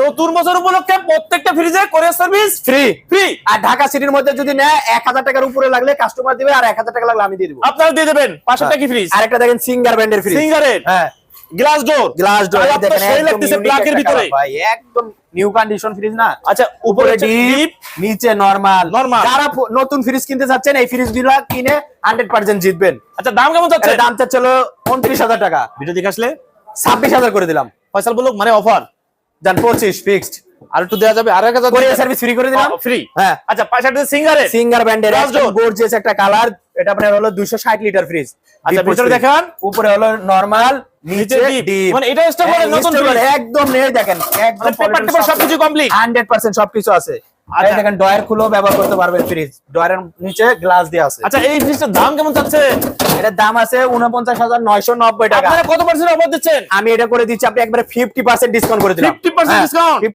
নতুন বছর উপলক্ষে প্রত্যেকটা ফ্রিজে কোরিয়ার সার্ভিস ফ্রি ফ্রি। আর ঢাকা সিটির মধ্যে যদি নেয় 1000 টাকার উপরে লাগলে কাস্টমার দিবে, আর 1000 টাকা লাগলে আমি দিয়ে দিব। আপনারা দিয়ে দেবেন। পাশেরটা কি ফ্রিজ? আরেকটা দেখেন সিঙ্গার ব্র্যান্ডের ফ্রিজ। সিঙ্গারের হ্যাঁ, গ্লাস ডোর। গ্লাস ডোর দেখেন, সেই লাগতেছে ব্ল্যাকের ভিতরে ভাই, একদম নিউ কন্ডিশন ফ্রিজ না। আচ্ছা, উপরে উপরে ডিপ, নিচে নরমাল। Normal। যারা নতুন ফ্রিজ কিনতে যাচ্ছেন এই ফ্রিজগুলো কিনে 100% জিতবেন। আচ্ছা, দাম কেমন যাচ্ছে? এর দাম চাচ্ছিল 29000 টাকা, ভিডিও দেখে আসলে 26000 করে দিলাম। ফয়সাল বলুক মানে অফার জান 25 ফিক্সড। আর একটু দেওয়া যাবে, আর 1000 কোরিয়ার সার্ভিস ফ্রি করে দিলাম। ফ্রি। হ্যাঁ, আচ্ছা, পাশেরটা সিঙ্গারের সিঙ্গার ব্র্যান্ডের Glass একদম door। গর্জিয়াস একটা কালার। এটা আপনার হলো 260 লিটার ফ্রিজ। আচ্ছা, ভিতরে দেখান। উপরে হলো নরমাল, নিচে ডিপ। মানে এটা স্টক করে নতুন ফ্রিজ, একদম নেই দেখেন, একদম পেপার টেপার সবকিছু কমপ্লিট। 100% সবকিছু আছে। আচ্ছা। এই দেখেন ডয়ার খুলেও ব্যবহার করতে পারবেন ফ্রিজ। ডয়ারের নিচে গ্লাস দেয়া আছে। আচ্ছা, এই ফ্রিজটার দাম কেমন যাচ্ছে? এটার দাম আছে 49990 টাকা। আপনারা কত পার্সেন্ট অফার দিচ্ছেন? আমি এটা করে দিচ্ছি আপনি একবারে 50% ডিসকাউন্ট করে দিলাম। 50% হ্যাঁ, ডিসকাউন্ট।